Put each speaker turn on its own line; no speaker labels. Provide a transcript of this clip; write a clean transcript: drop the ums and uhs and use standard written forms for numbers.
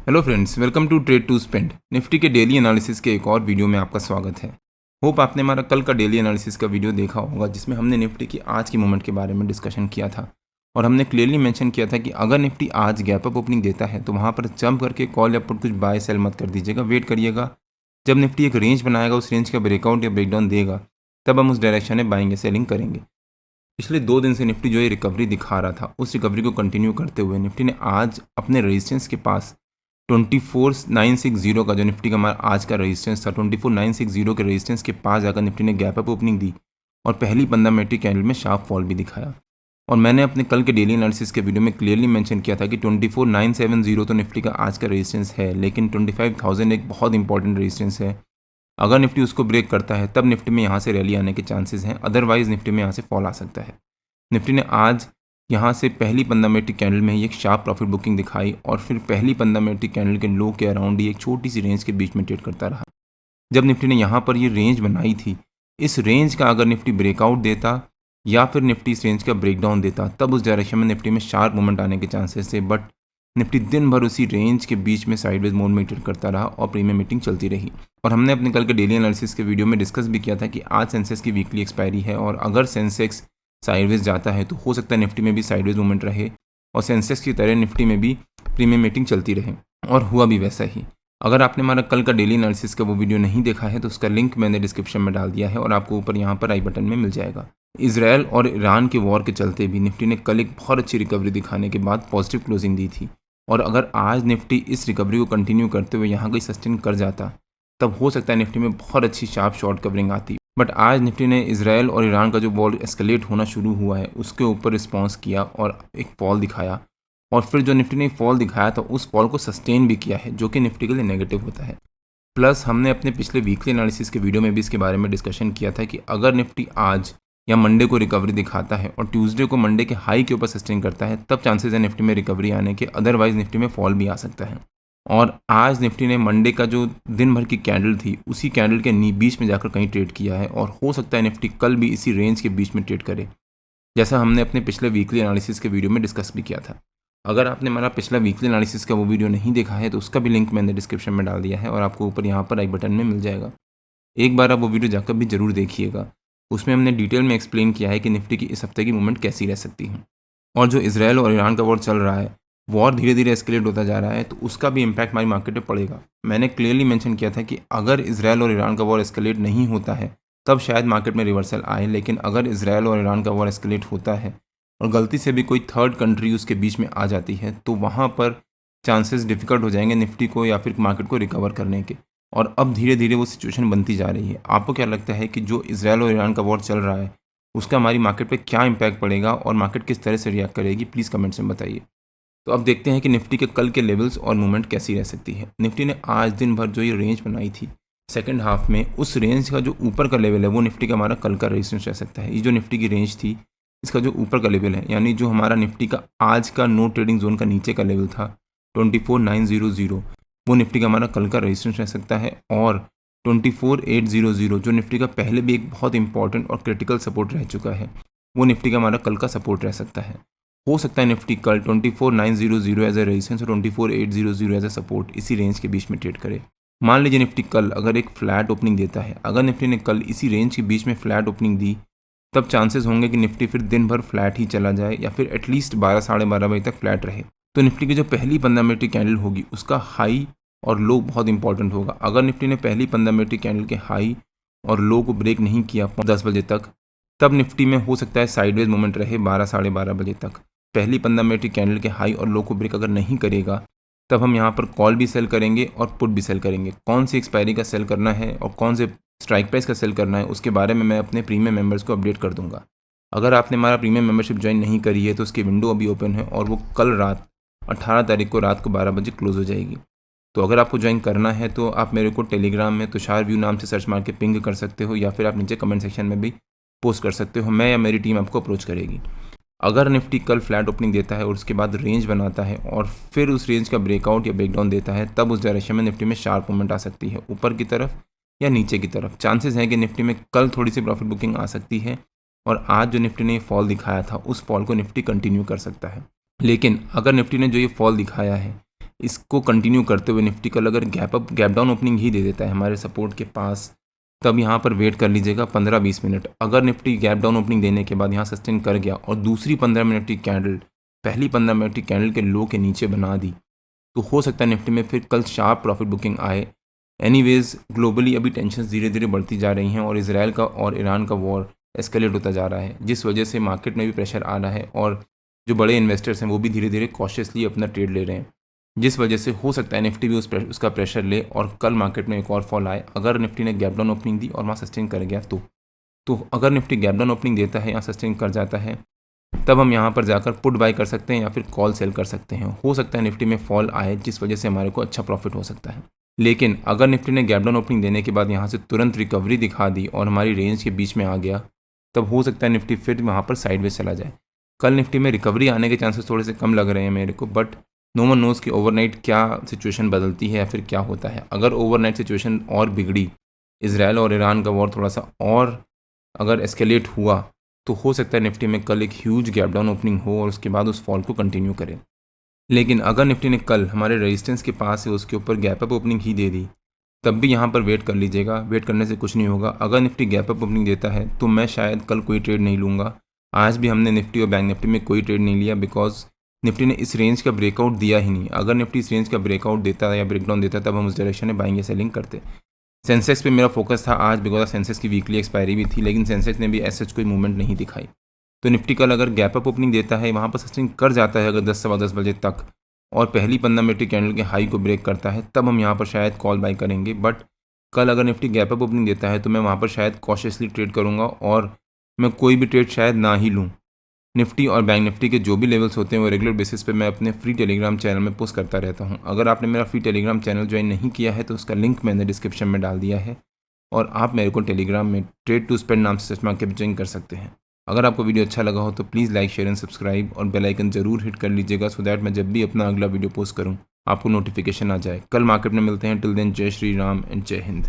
Hello friends, welcome to trade to spend. Nifty के daily analysis के एक और वीडियो में आपका स्वागत है। होप आपने हमारा कल का डेली एनालिसिस का वीडियो देखा होगा, जिसमें हमने निफ्टी की आज की मूवमेंट के बारे में डिस्कशन किया था और हमने क्लियरली मेंशन किया था कि अगर निफ्टी आज गैप अप ओपनिंग देता है तो वहाँ पर जंप करके कॉल या पुट कुछ बाय सेल मत कर दीजिएगा, वेट करिएगा। जब निफ्टी एक रेंज बनाएगा, उस रेंज का ब्रेकआउट या ब्रेकडाउन देगा, तब हम उस डायरेक्शन में बाइंग या सेलिंग करेंगे। पिछले 2 दिन से निफ्टी जो ये रिकवरी दिखा रहा था, उस रिकवरी को कंटिन्यू करते हुए निफ्टी ने आज अपने रेजिस्टेंस के पास 24960 का जो निफ्टी का हमारा आज का रेजिस्टेंस था, 24960 के रेजिस्टेंस के पास जाकर निफ्टी ने गैप अप ओपनिंग दी और पहली 15 मिनट कैंडल में शार्प फॉल भी दिखाया। और मैंने अपने कल के डेली एनालिसिस के वीडियो में क्लियरली मेंशन किया था कि 24970 तो निफ्टी का आज का रेजिस्टेंस है, लेकिन 25,000 एक बहुत इंपॉर्टेंट रेजिस्टेंस है। अगर निफ्टी उसको ब्रेक करता है तब निफ्टी में यहाँ से रैली आने के चांसेस हैं, अदरवाइज निफ्टी में यहाँ से फॉल आ सकता है। निफ्टी ने आज यहाँ से पहली 15 मिनट कैंडल में ही एक शार्प प्रॉफिट बुकिंग दिखाई और फिर पहली 15 मिनट कैंडल के लो के अराउंड ही एक छोटी सी रेंज के बीच में ट्रेड करता रहा। जब निफ्टी ने यहाँ पर ये रेंज बनाई थी, इस रेंज का अगर निफ्टी ब्रेकआउट देता या फिर निफ्टी इस रेंज का ब्रेकडाउन देता, तब उस डायरेक्शन में निफ्टी में शार्प मूवमेंट आने के चांसेस थे। बट निफ्टी दिन भर उसी रेंज के बीच में साइडवेज मोड में ट्रेड करता रहा और प्रीमियम मीटिंग चलती रही। और हमने अपने कल के डेली एनालिसिस के वीडियो में डिस्कस भी किया था कि आज सेंसेक्स की वीकली एक्सपायरी है और अगर सेंसेक्स साइडवेज जाता है तो हो सकता है निफ्टी में भी साइडवेज मूवमेंट रहे और सेंसेक्स की तरह निफ्टी में भी प्रीमियम मीटिंग चलती रहे, और हुआ भी वैसा ही। अगर आपने हमारा कल का डेली एनालिसिस का वो वीडियो नहीं देखा है तो उसका लिंक मैंने डिस्क्रिप्शन में डाल दिया है और आपको ऊपर यहाँ पर आई बटन में मिल जाएगा। इजराइल और ईरान के वॉर के चलते भी निफ्टी ने कल एक बहुत अच्छी रिकवरी दिखाने के बाद पॉजिटिव क्लोजिंग दी थी, और अगर आज निफ्टी इस रिकवरी को कंटिन्यू करते हुए यहाँ कहीं सस्टेन कर जाता, तब हो सकता है निफ्टी में बहुत अच्छी शार्प शॉर्ट कवरिंग आती। बट आज निफ्टी ने इजराइल और ईरान का जो वॉर एस्केलेट होना शुरू हुआ है, उसके ऊपर रिस्पॉन्स किया और एक फॉल दिखाया, और फिर जो निफ्टी ने फॉल दिखाया था उस फॉल को सस्टेन भी किया है, जो कि निफ्टी के लिए नेगेटिव होता है। प्लस हमने अपने पिछले वीकली एनालिसिस के वीडियो में भी इसके बारे में डिस्कशन किया था कि अगर निफ्टी आज या मंडे को रिकवरी दिखाता है और ट्यूसडे को मंडे के हाई के ऊपर सस्टेन करता है, तब चांसेस है निफ्टी में रिकवरी आने के, अदरवाइज निफ्टी में फॉल भी आ सकता है। और आज निफ्टी ने मंडे का जो दिन भर की कैंडल थी, उसी कैंडल के बीच में जाकर कहीं ट्रेड किया है, और हो सकता है निफ्टी कल भी इसी रेंज के बीच में ट्रेड करे, जैसा हमने अपने पिछले वीकली एनालिसिस के वीडियो में डिस्कस भी किया था। अगर आपने हमारा पिछला वीकली एनालिसिस का वो वीडियो नहीं देखा है तो उसका भी लिंक मैंने डिस्क्रिप्शन में डाल दिया है और आपको ऊपर यहाँ पर आई बटन में मिल जाएगा। एक बार आप वो वीडियो जाकर भी जरूर देखिएगा। उसमें हमने डिटेल में एक्सप्लेन किया है कि निफ्टी की इस हफ्ते की मूवमेंट कैसी रह सकती है। और जो इजराइल और ईरान का वॉर चल रहा है, वॉर धीरे धीरे एस्केलेट होता जा रहा है, तो उसका भी इम्पैक्ट हमारी मार्केट पे पड़ेगा। मैंने क्लियरली मेंशन किया था कि अगर इजराइल और ईरान का वॉर एस्केलेट नहीं होता है तब शायद मार्केट में रिवर्सल आए, लेकिन अगर इजराइल और ईरान का वॉर एस्केलेट होता है और गलती से भी कोई थर्ड कंट्री उसके बीच में आ जाती है, तो वहाँ पर चांसेस डिफिकल्ट हो जाएंगे निफ्टी को या फिर मार्केट को रिकवर करने के। और अब धीरे धीरे वो सिचुएशन बनती जा रही है। आपको क्या लगता है कि जो इजराइल और ईरान का वॉर चल रहा है, उसका हमारी मार्केट पे क्या इम्पैक्ट पड़ेगा और मार्केट किस तरह से रिएक्ट करेगी? प्लीज़ कमेंट्स में बताइए। तो अब देखते हैं कि निफ्टी के कल के लेवल्स और मूवमेंट कैसी रह सकती है। निफ्टी ने आज दिन भर जो ये रेंज बनाई थी सेकंड हाफ में, उस रेंज का जो ऊपर का लेवल है वो निफ्टी का हमारा कल का रेजिस्टेंस रह सकता है। ये जो निफ्टी की रेंज थी, इसका जो ऊपर का लेवल है, यानी जो हमारा निफ्टी का आज का नो ट्रेडिंग जोन का नीचे का लेवल था 24900, वो निफ्टी का हमारा कल का रेजिस्टेंस रह सकता है। और 24800 जो निफ्टी का पहले भी एक बहुत इंपॉर्टेंट और क्रिटिकल सपोर्ट रह चुका है, वो निफ्टी का हमारा कल का सपोर्ट रह सकता है। हो सकता है निफ्टी कल 24900 एज ए रेजिस्टेंस और 24800 एज ए सपोर्ट इसी रेंज के बीच में ट्रेड करे। मान लीजिए निफ्टी कल अगर एक फ्लैट ओपनिंग देता है, अगर निफ्टी ने कल इसी रेंज के बीच में फ्लैट ओपनिंग दी, तब चांसेस होंगे कि निफ्टी फिर दिन भर फ्लैट ही चला जाए या फिर एटलीस्ट 12 साढ़े 12 बजे तक फ्लैट रहे। तो निफ्टी की जो पहली 15 मिनट की कैंडल होगी, उसका हाई और लो बहुत इंपॉर्टेंट होगा। अगर निफ्टी ने पहली 15 मिनट की कैंडल के हाई और लो को ब्रेक नहीं किया 10 बजे तक, तब निफ्टी में हो सकता है साइडवेज मूवमेंट रहे 12 साढ़े 12 बजे तक। पहली 15 मिनट की कैंडल के हाई और लो को ब्रेक अगर नहीं करेगा, तब हम यहाँ पर कॉल भी सेल करेंगे और पुट भी सेल करेंगे। कौन सी एक्सपायरी का सेल करना है और कौन से स्ट्राइक प्राइस का सेल करना है, उसके बारे में मैं अपने प्रीमियम मेंबर्स को अपडेट कर दूंगा। अगर आपने हमारा प्रीमियम मेंबरशिप ज्वाइन नहीं करी है तो उसकी विंडो अभी ओपन है और वो कल रात 18 तारीख को रात को 12 बजे क्लोज हो जाएगी। तो अगर आपको ज्वाइन करना है तो आप मेरे को टेलीग्राम में तुषार व्यू नाम से सर्च मार के पिंग कर सकते हो, या फिर आप नीचे कमेंट सेक्शन में भी पोस्ट कर सकते हो। मैं या मेरी टीम आपको अप्रोच करेगी। अगर निफ्टी कल फ्लैट ओपनिंग देता है और उसके बाद रेंज बनाता है और फिर उस रेंज का ब्रेकआउट या ब्रेकडाउन देता है, तब उस डायरेक्शन में निफ्टी में शार्प मूवमेंट आ सकती है, ऊपर की तरफ या नीचे की तरफ। चांसेस हैं कि निफ्टी में कल थोड़ी सी प्रॉफिट बुकिंग आ सकती है और आज जो निफ्टी ने फॉल दिखाया था, उस फॉल को निफ्टी कंटिन्यू कर सकता है। लेकिन अगर निफ्टी ने जो ये फॉल दिखाया है, इसको कंटिन्यू करते हुए निफ्टी कल अगर गैप डाउन ओपनिंग ही दे देता है हमारे सपोर्ट के पास, तब यहाँ पर वेट कर लीजिएगा 15-20 मिनट। अगर निफ्टी गैप डाउन ओपनिंग देने के बाद यहाँ सस्टेन कर गया और दूसरी 15 मिनट की कैंडल पहली 15 मिनट की कैंडल के लो के नीचे बना दी, तो हो सकता है निफ्टी में फिर कल शार्प प्रॉफिट बुकिंग आए। एनीवेज ग्लोबली अभी टेंशन धीरे धीरे बढ़ती जा रही हैं और इसराइल का और ईरान का वॉर एस्केलेट होता जा रहा है, जिस वजह से मार्केट में भी प्रेशर आ रहा है और जो बड़े इन्वेस्टर्स हैं वो भी धीरे धीरे कॉशियसली अपना ट्रेड ले रहे हैं, जिस वजह से हो सकता है निफ्टी भी उसका प्रेशर ले और कल मार्केट में एक और फॉल आए अगर निफ्टी ने गैप डाउन ओपनिंग दी और वहाँ सस्टेन कर गया तो अगर निफ्टी गैप डाउन ओपनिंग देता है या सस्टेन कर जाता है, तब हम यहाँ पर जाकर पुट बाय कर सकते हैं या फिर कॉल सेल कर सकते हैं। हो सकता है निफ्टी में फॉल आए जिस वजह से हमारे को अच्छा प्रॉफिट हो सकता है। लेकिन अगर निफ्टी ने गैप डाउन ओपनिंग देने के बाद यहाँ से तुरंत रिकवरी दिखा दी और हमारी रेंज के बीच में आ गया, तब हो सकता है निफ्टी फिर वहाँ पर साइडवेज चला जाए। कल निफ्टी में रिकवरी आने के चांसेस थोड़े से कम लग रहे हैं मेरे को, बट नो वन नोज़ कि ओवरनाइट क्या सिचुएशन बदलती है या फिर क्या होता है। अगर ओवरनाइट सिचुएशन और बिगड़ी, इसराइल और ईरान का वॉर थोड़ा सा और अगर एस्केलेट हुआ, तो हो सकता है निफ्टी में कल एक ह्यूज गैप डाउन ओपनिंग हो और उसके बाद उस फॉल को कंटिन्यू करे। लेकिन अगर निफ्टी ने कल हमारे रेजिस्टेंस के पास है उसके ऊपर गैप अप ओपनिंग ही दे दी, तब भी यहाँ पर वेट कर लीजिएगा। वेट करने से कुछ नहीं होगा। अगर निफ्टी गैप अप ओपनिंग देता है तो मैं शायद कल कोई ट्रेड नहीं लूँगा। आज भी हमने निफ्टी और बैंक निफ्टी में कोई ट्रेड नहीं लिया बिकॉज निफ्टी ने इस रेंज का ब्रेकआउट दिया ही नहीं। अगर निफ्टी इस रेंज का ब्रेकआउट देता या ब्रेकडाउन देता तब हम उस डायरेक्शन में बाइंग या सेलिंग करते। सेंसेक्स पे मेरा फोकस था आज बिकॉज सेंसेक्स की वीकली एक्सपायरी भी थी, लेकिन सेंसेक्स ने भी ऐसा कोई मूवमेंट नहीं दिखाई। तो निफ्टी कल अगर गैप अप ओपनिंग देता है, वहाँ पर सस्टेन कर जाता है अगर 10-10 बजे तक और पहली 15 मिनट की कैंडल के हाई को ब्रेक करता है, तब हम यहाँ पर शायद कॉल बाय करेंगे। बट कल अगर निफ्टी गैप अप ओपनिंग देता है तो मैं वहाँ पर शायद कॉशियसली ट्रेड करूँगा और मैं कोई भी ट्रेड शायद ना ही लूँ। निफ्टी और बैंक निफ्टी के जो भी लेवल्स होते हैं वो रेगुलर बेसिस पे मैं अपने फ्री टेलीग्राम चैनल में पोस्ट करता रहता हूँ। अगर आपने मेरा फ्री टेलीग्राम चैनल ज्वाइन नहीं किया है तो उसका लिंक मैंने डिस्क्रिप्शन में डाल दिया है और आप मेरे को टेलीग्राम में ट्रेड टू स्पेंड नाम से सर्च मार के ज्वाइन कर सकते हैं। अगर आपको वीडियो अच्छा लगा हो तो please like share and subscribe और बेल आइकन ज़रूर हिट कर लीजिएगा सो दैट मैं जब भी अपना अगला वीडियो पोस्ट करूँ आपको नोटिफिकेशन आ जाए। कल मार्केट में मिलते हैं। टिल देन जय श्री राम एंड जय हिंद।